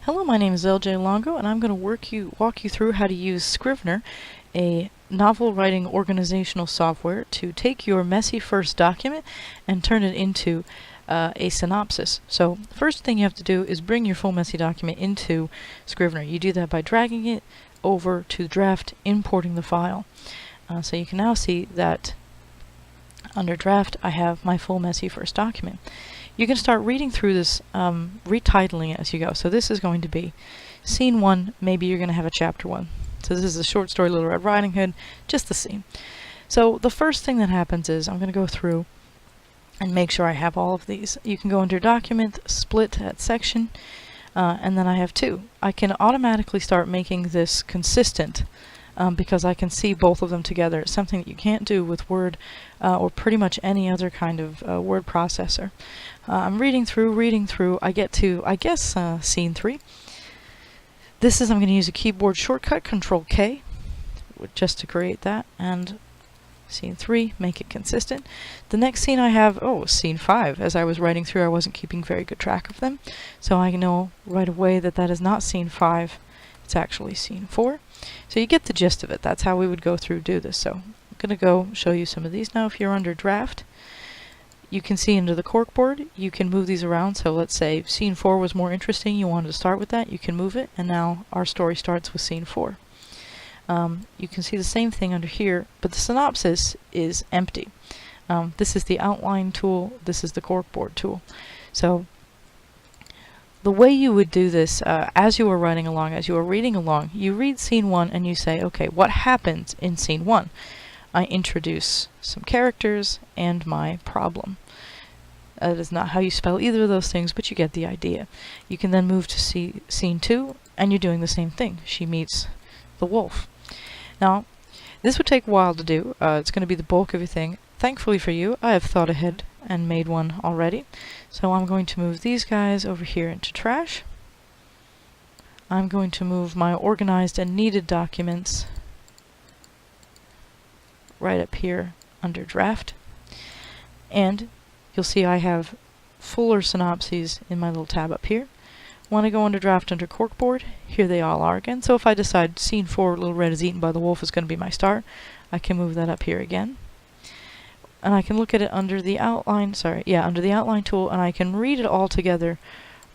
Hello, my name is LJ Longo, and I'm going to walk you through how to use Scrivener, a novel writing organizational software, to take your messy first document and turn it into a synopsis. So the first thing you have to do is bring your full messy document into Scrivener. You do that by dragging it over to the draft, importing the file. So you can now see that under draft I have my full messy first document. You can start reading through this, retitling it as you go. So this is going to be Scene 1, maybe you're going to have a Chapter 1. So this is a short story, Little Red Riding Hood, just the scene. So the first thing that happens is I'm going to go through and make sure I have all of these. You can go under Document, Split at Section, and then I have 2. I can automatically start making this consistent because I can see both of them together. It's something that you can't do with Word or pretty much any other kind of word processor. I'm reading through, I get to, I guess, Scene 3. I'm going to use a keyboard shortcut, Control K, just to create that, and Scene 3, make it consistent. The next scene I have, Scene 5. As I was writing through, I wasn't keeping very good track of them, so I know right away that that is not Scene 5, it's actually Scene 4. So you get the gist of it. That's how we would go through do this. So I'm going to go show you some of these now. If you're under draft, you can see under the corkboard, you can move these around. So let's say Scene 4 was more interesting, you wanted to start with that, you can move it, and now our story starts with Scene 4. You can see the same thing under here, but the synopsis is empty. This is the outline tool, this is the corkboard tool. So the way you would do this, as you are writing along, as you are reading along, you read Scene 1 and you say, okay, what happens in Scene 1? I introduce some characters and my problem. That is not how you spell either of those things, but you get the idea. You can then move to Scene 2, and you're doing the same thing. She meets the wolf. Now, this would take a while to do. It's going to be the bulk of your thing. Thankfully for you, I have thought ahead and made one already. So I'm going to move these guys over here into trash. I'm going to move my organized and needed documents right up here under draft. And you'll see I have fuller synopses in my little tab up here. When I go under draft under corkboard, here they all are again. So if I decide Scene 4, Little Red is eaten by the wolf is going to be my start, I can move that up here again. And I can look at it under the outline, under the outline tool, and I can read it all together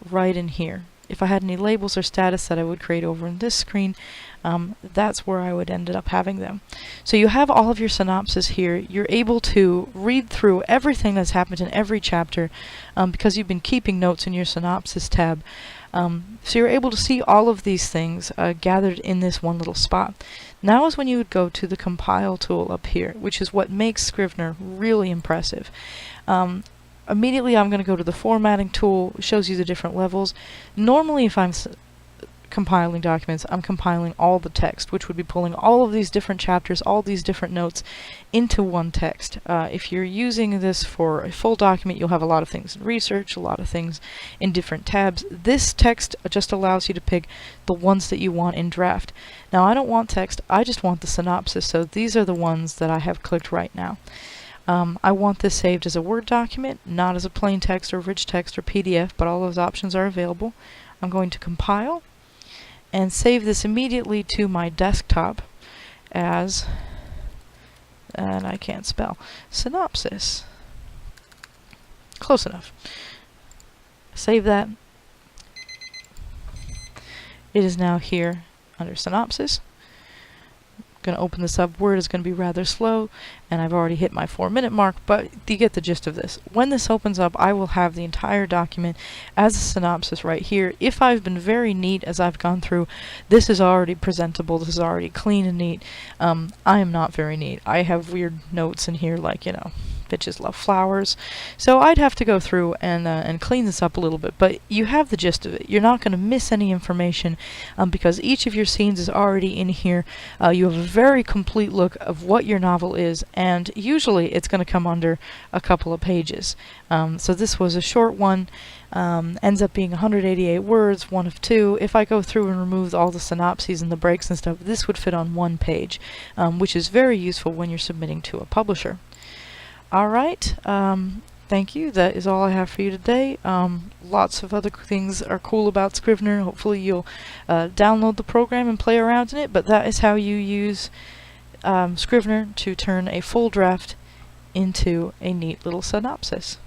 right in here. If I had any labels or status that I would create over in this screen, that's where I would end up having them. So you have all of your synopsis here. You're able to read through everything that's happened in every chapter because you've been keeping notes in your synopsis tab. So you're able to see all of these things gathered in this one little spot. Now is when you would go to the compile tool up here, which is what makes Scrivener really impressive. Immediately I'm going to go to the formatting tool, shows you the different levels. Normally if I'm compiling documents, I'm compiling all the text, which would be pulling all of these different chapters, all these different notes into one text. If you're using this for a full document, you'll have a lot of things in research, a lot of things in different tabs. This text just allows you to pick the ones that you want in draft. Now I don't want text, I just want the synopsis, so these are the ones that I have clicked right now. I want this saved as a Word document, not as a plain text or rich text or PDF, but all those options are available. I'm going to compile and save this immediately to my desktop as, and I can't spell, Synopsis. Close enough. Save that. It is now here under Synopsis. Going to open this up. Word is going to be rather slow, and I've already hit my 4-minute mark, but you get the gist of this. When this opens up, I will have the entire document as a synopsis right here. If I've been very neat as I've gone through, this is already presentable, this is already clean and neat. I am not very neat. I have weird notes in here like, bitches love flowers. So I'd have to go through and clean this up a little bit, but you have the gist of it. You're not going to miss any information because each of your scenes is already in here. You have a very complete look of what your novel is, and usually it's going to come under a couple of pages. So this was a short one, ends up being 188 words, one of 2. If I go through and remove all the synopses and the breaks and stuff, this would fit on one page, which is very useful when you're submitting to a publisher. Alright, thank you. That is all I have for you today. Lots of other things are cool about Scrivener. Hopefully you'll download the program and play around in it, but that is how you use Scrivener to turn a full draft into a neat little synopsis.